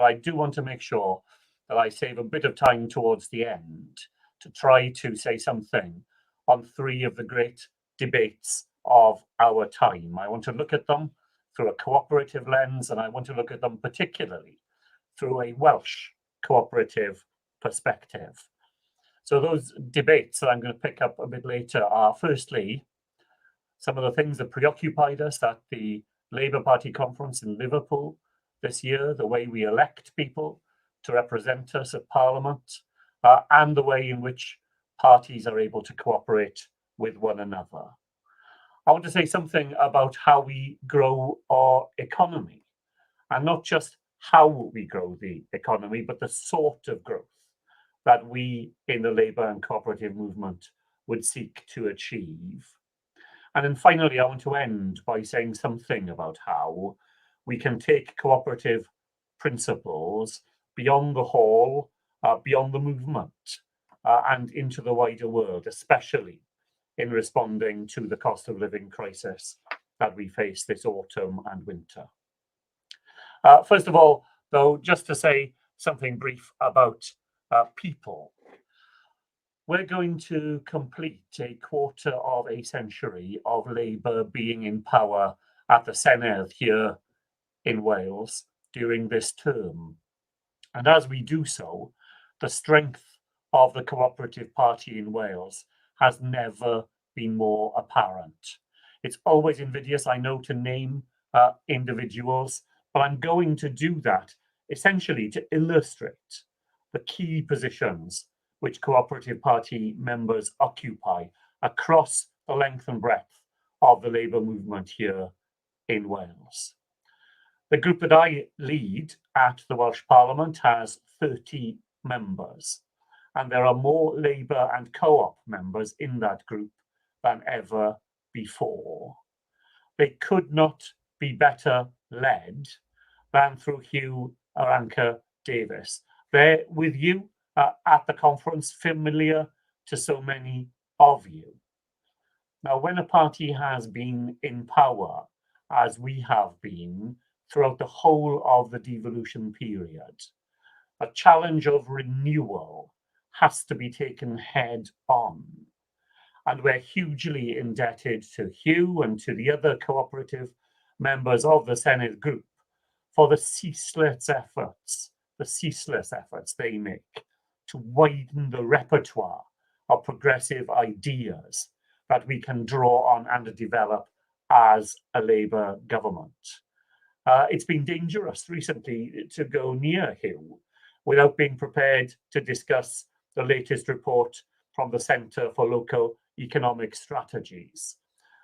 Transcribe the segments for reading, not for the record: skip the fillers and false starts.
I do want to make sure that I save a bit of time towards the end to try to say something on three of the great debates of our time. I want to look at them through a cooperative lens, and I want to look at them particularly through a Welsh cooperative perspective. So those debates that I'm going to pick up a bit later are, firstly, some of the things that preoccupied us at the Labour Party conference in Liverpool this year, the way we elect people to represent us at Parliament, and the way in which parties are able to cooperate with one another. I want to say something about how we grow our economy, and not just how we grow the economy, but the sort of growth that we in the Labour and cooperative movement would seek to achieve. And then finally, I want to end by saying something about how we can take cooperative principles beyond the hall, beyond the movement, and into the wider world, especially in responding to the cost of living crisis that we face this autumn and winter. First of all, though, just to say something brief about people. We're going to complete a quarter of a century of Labour being in power at the Senedd here in Wales during this term. And as we do so, the strength of the Cooperative Party in Wales has never been more apparent. It's always invidious, I know, to name individuals, but I'm going to do that essentially to illustrate the key positions which Cooperative Party members occupy across the length and breadth of the Labour movement here in Wales. The group that I lead at the Welsh Parliament has 30 members, and there are more Labour and Co-op members in that group than ever before. They could not be better led than through Hugh Aranca-Davies. They're with you at the conference, familiar to so many of you. Now, when a party has been in power, as we have been throughout the whole of the devolution period, a challenge of renewal has to be taken head on. And we're hugely indebted to Hugh and to the other cooperative members of the Senedd group for the ceaseless efforts they make to widen the repertoire of progressive ideas that we can draw on and develop as a Labour government. It's been dangerous recently to go near Hugh without being prepared to discuss the latest report from the Centre for Local Economic Strategies,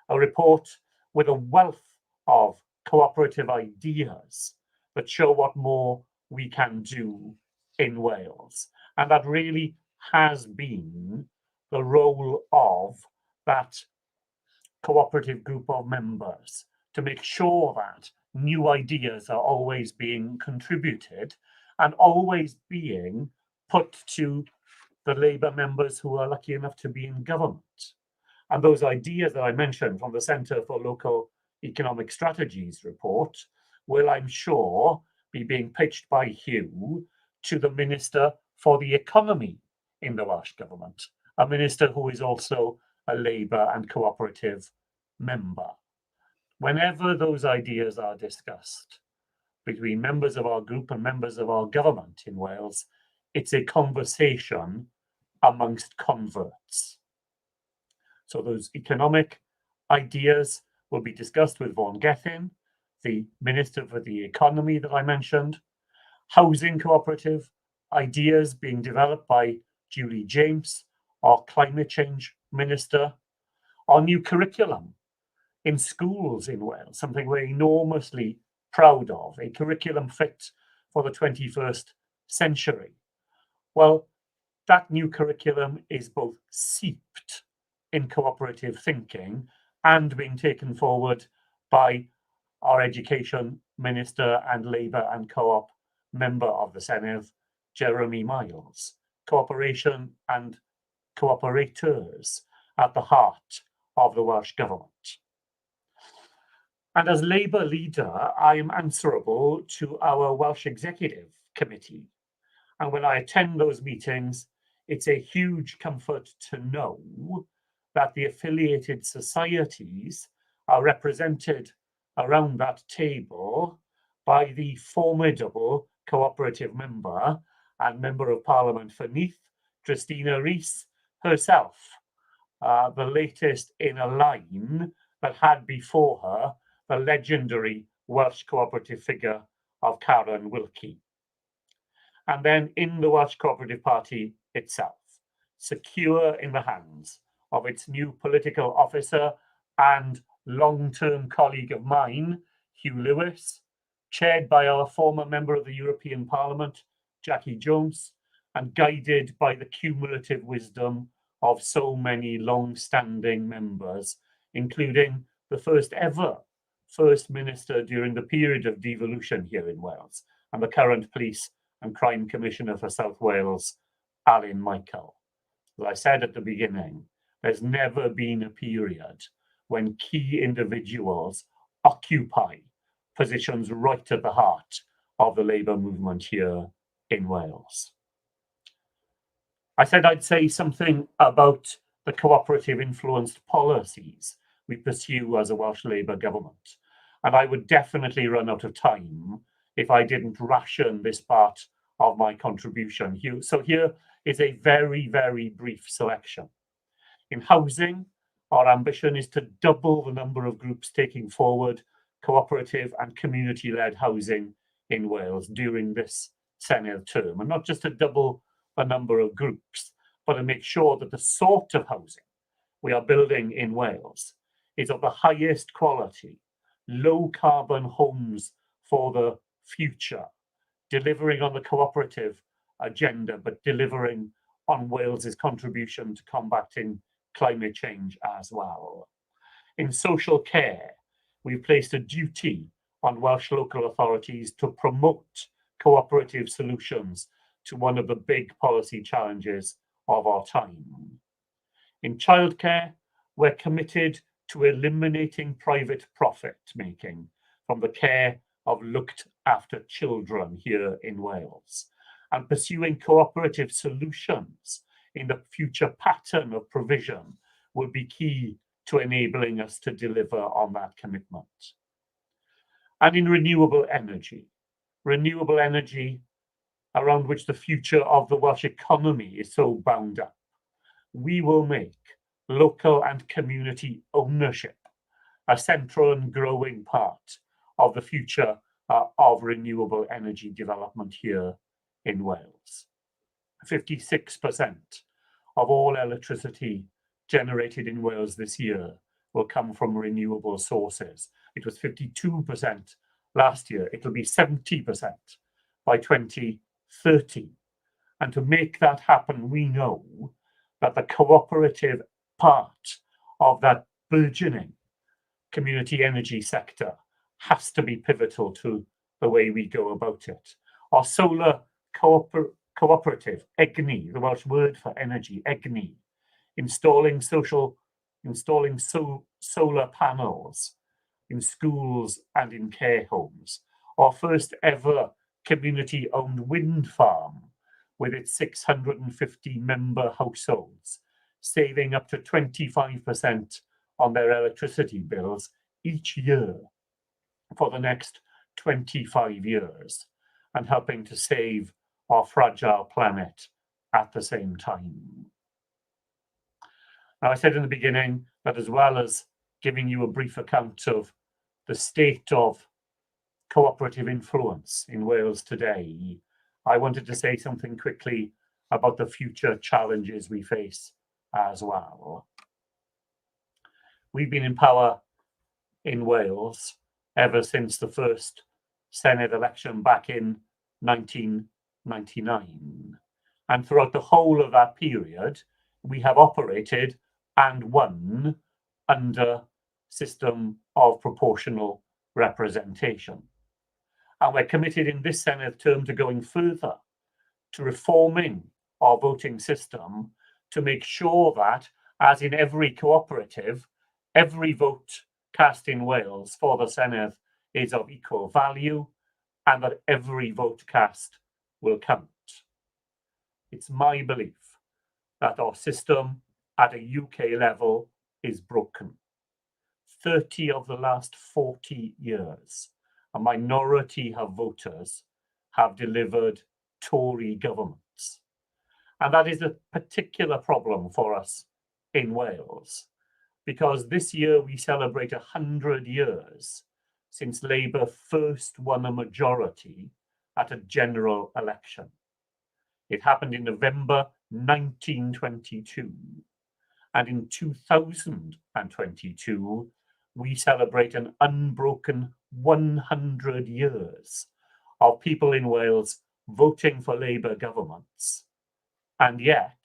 a report with a wealth of cooperative ideas that show what more we can do in Wales. And that really has been the role of that cooperative group of members, to make sure that new ideas are always being contributed and always being put to the Labour members who are lucky enough to be in government. And those ideas that I mentioned from the Centre for Local Economic Strategies report will, I'm sure, be being pitched by Hugh to the Minister for the Economy in the Welsh Government, a minister who is also a Labour and cooperative member. Whenever those ideas are discussed between members of our group and members of our government in Wales, it's a conversation amongst converts. So those economic ideas will be discussed with Vaughan Gethin, the Minister for the Economy that I mentioned, housing cooperative ideas being developed by Julie James, our climate change minister, our new curriculum in schools in Wales, something we're enormously proud of, a curriculum fit for the 21st century. Well, that new curriculum is both seeped in cooperative thinking and being taken forward by our education minister and Labour and Co-op member of the Senedd, Jeremy Miles. Cooperation and cooperators at the heart of the Welsh Government. And as Labour leader, I am answerable to our Welsh executive committee. And when I attend those meetings, it's a huge comfort to know that the affiliated societies are represented around that table by the formidable cooperative member and Member of Parliament for Neath, Christina Rees herself, the latest in a line that had before her the legendary Welsh cooperative figure of Karen Wilkie. And then in the Welsh Cooperative Party itself, secure in the hands of its new political officer and long-term colleague of mine, Hugh Lewis, chaired by our former member of the European Parliament, Jackie Jones, and guided by the cumulative wisdom of so many long-standing members, including the first ever First Minister during the period of devolution here in Wales, and the current Police and Crime Commissioner for South Wales, Alan Michael. As I said at the beginning, there's never been a period when key individuals occupy positions right at the heart of the Labour movement here in Wales. I said I'd say something about the cooperative influenced policies we pursue as a Welsh Labour government. And I would definitely run out of time if I didn't ration this part of my contribution. So here is a very, very brief selection. In housing, our ambition is to double the number of groups taking forward cooperative and community-led housing in Wales during this Senedd term, and not just to double the number of groups, but to make sure that the sort of housing we are building in Wales is of the highest quality, low carbon homes for the future, delivering on the cooperative agenda, but delivering on Wales's contribution to combating climate change as well. In social care, we've placed a duty on Welsh local authorities to promote cooperative solutions to one of the big policy challenges of our time. In childcare, we're committed to eliminating private profit making from the care of looked after children here in Wales, and pursuing cooperative solutions in the future pattern of provision will be key to enabling us to deliver on that commitment. And in renewable energy around which the future of the Welsh economy is so bound up, we will make local and community ownership a central and growing part of the future of renewable energy development here in Wales. 56% of all electricity generated in Wales this year will come from renewable sources. It was 52% last year. It'll be 70% by 2030. And to make that happen, we know that the cooperative part of that burgeoning community energy sector has to be pivotal to the way we go about it. Our solar cooperative, EGNI, the Welsh word for energy, EGNI, installing solar panels in schools and in care homes. Our first ever community-owned wind farm with its 650 member households, saving up to 25% on their electricity bills each year for the next 25 years, and helping to save our fragile planet at the same time. Now, I said in the beginning that as well as giving you a brief account of the state of cooperative influence in Wales today, I wanted to say something quickly about the future challenges we face as well. We've been in power in Wales ever since the first Senedd election back in 1999. And throughout the whole of that period, we have operated and won under system of proportional representation. And we're committed in this Senedd term to going further, to reforming our voting system to make sure that, as in every cooperative, every vote cast in Wales for the Senedd is of equal value, and that every vote cast will count. It's my belief that our system at a UK level is broken. 30 of the last 40 years, a minority of voters have delivered Tory governments. And that is a particular problem for us in Wales, because this year we celebrate 100 years since Labour first won a majority at a general election. It happened in November 1922. And in 2022, we celebrate an unbroken 100 years of people in Wales voting for Labour governments. And yet,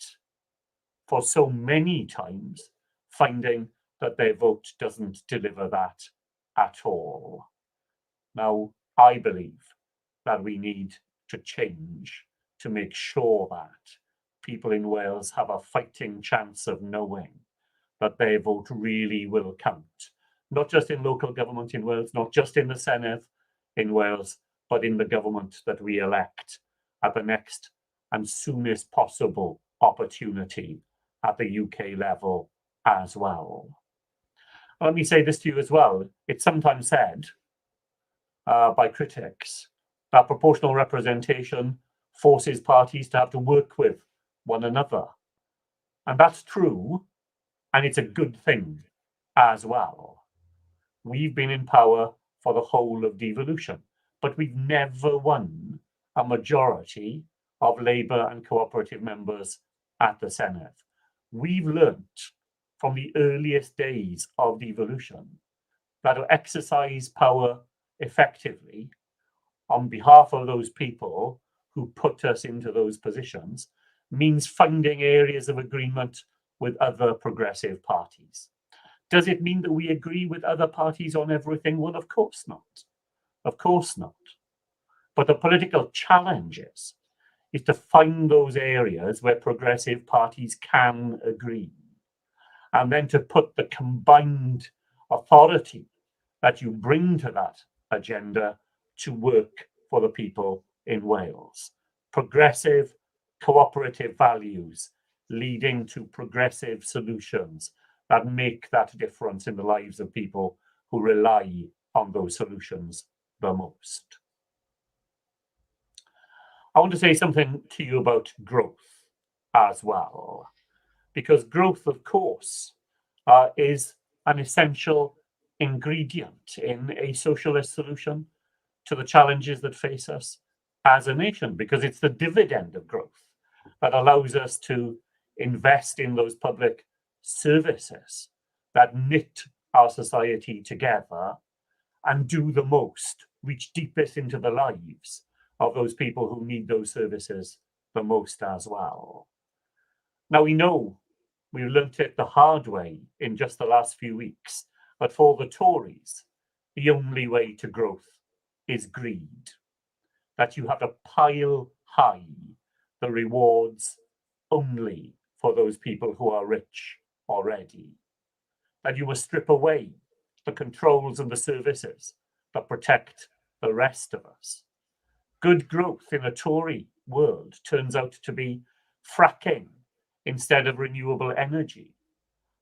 for so many times, finding that their vote doesn't deliver that at all. Now, I believe that we need to change to make sure that people in Wales have a fighting chance of knowing that their vote really will count, not just in local government in Wales, not just in the Senedd in Wales, but in the government that we elect at the next and soonest possible opportunity at the UK level as well. Let me say this to you as well. It's sometimes said by critics that proportional representation forces parties to have to work with one another. And that's true, and it's a good thing as well. We've been in power for the whole of devolution, but we've never won a majority of Labour and cooperative members at the Senedd. We've learnt from the earliest days of devolution that to exercise power effectively on behalf of those people who put us into those positions means finding areas of agreement with other progressive parties. Does it mean that we agree with other parties on everything? Well, of course not. Of course not. But the political challenge is to find those areas where progressive parties can agree, and then to put the combined authority that you bring to that agenda to work for the people in Wales. Progressive, cooperative values leading to progressive solutions that make that difference in the lives of people who rely on those solutions the most. I want to say something to you about growth as well, because growth, of course, is an essential ingredient in a socialist solution to the challenges that face us as a nation, because it's the dividend of growth that allows us to invest in those public services that knit our society together and do the most, reach deepest into the lives of those people who need those services the most as well. Now, we know we learnt it the hard way in just the last few weeks, but for the Tories, the only way to growth is greed. That you have to pile high the rewards only for those people who are rich already. That you must strip away the controls and the services that protect the rest of us. Good growth in a Tory world turns out to be fracking instead of renewable energy,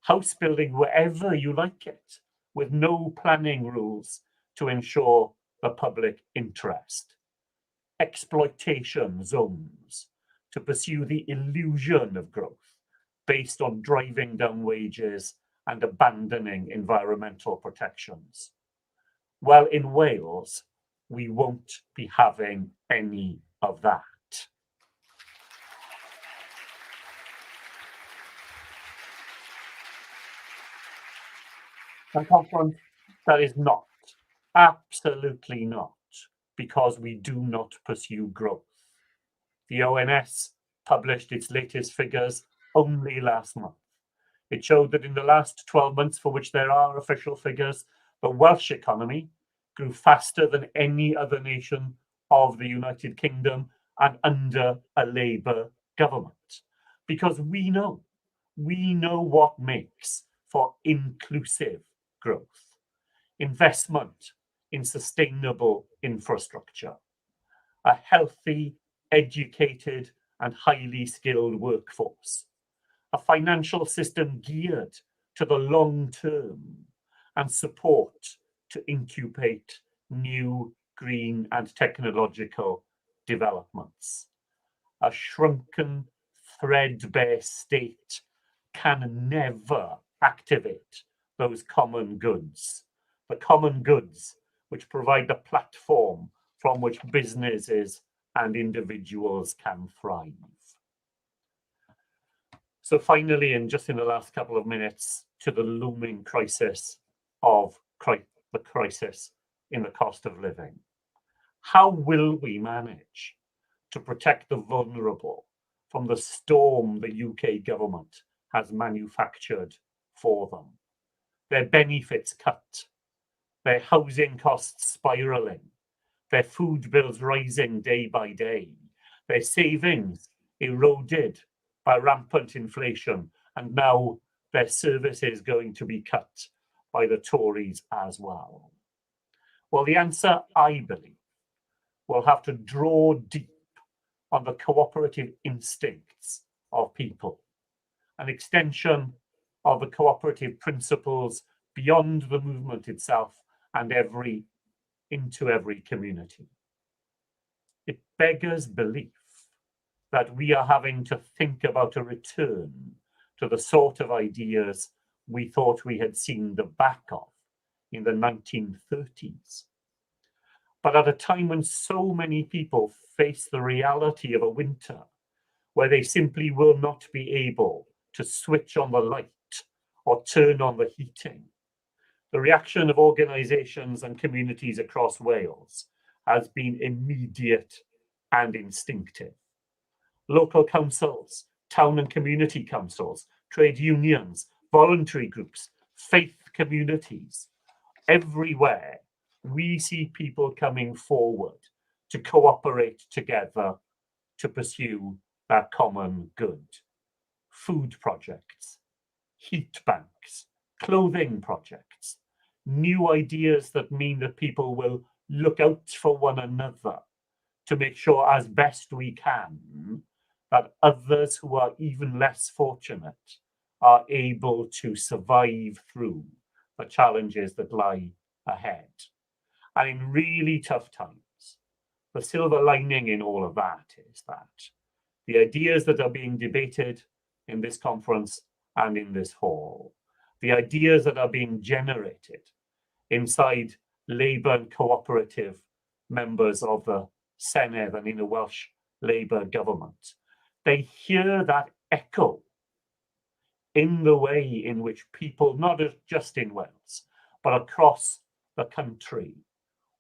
house building wherever you like it, with no planning rules to ensure the public interest, exploitation zones to pursue the illusion of growth based on driving down wages and abandoning environmental protections. Well, in Wales, we won't be having any of that. And conference, that is not, absolutely not, because we do not pursue growth. The ONS published its latest figures only last month. It showed that in the last 12 months, for which there are official figures, the Welsh economy grew faster than any other nation of the United Kingdom and under a Labour government. Because we know what makes for inclusive growth. Investment in sustainable infrastructure, a healthy educated and highly skilled workforce, a financial system geared to the long term, and support to incubate new green and technological developments. A shrunken, threadbare state can never activate those common goods, the common goods which provide the platform from which businesses and individuals can thrive. So finally, and just in the last couple of minutes, to the looming crisis of the crisis in the cost of living. How will we manage to protect the vulnerable from the storm the UK government has manufactured for them? Their benefits cut, their housing costs spiralling, their food bills rising day by day, their savings eroded by rampant inflation, and now their services going to be cut by the Tories as well. Well, the answer, I believe, will have to draw deep on the cooperative instincts of people, an extension of the cooperative principles beyond the movement itself and into every community. It beggars belief that we are having to think about a return to the sort of ideas we thought we had seen the back of in the 1930s. But at a time when so many people face the reality of a winter where they simply will not be able to switch on the light or turn on the heating, the reaction of organisations and communities across Wales has been immediate and instinctive. Local councils, town and community councils, trade unions, voluntary groups, faith communities, everywhere we see people coming forward to cooperate together to pursue that common good. Food projects, heat banks, clothing projects, new ideas that mean that people will look out for one another to make sure as best we can that others who are even less fortunate are able to survive through the challenges that lie ahead. And in really tough times, the silver lining in all of that is that the ideas that are being debated in this conference and in this hall, the ideas that are being generated inside Labour and cooperative members of the Senedd and in the Welsh Labour government, they hear that echo in the way in which people, not just in Wales, but across the country,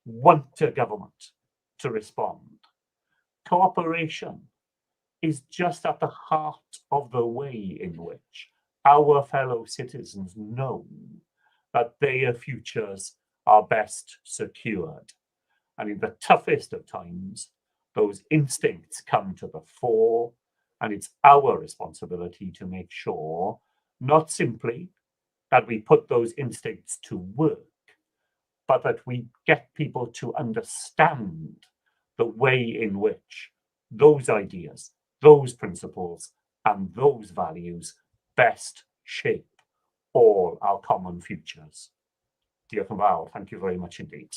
want a government to respond. Cooperation is just at the heart of the way in which our fellow citizens know that their futures are best secured. And in the toughest of times, those instincts come to the fore, and it's our responsibility to make sure not simply that we put those instincts to work, but that we get people to understand the way in which those ideas, those principles, and those values best shape all our common futures. Diolch yn fawr. Thank you very much indeed.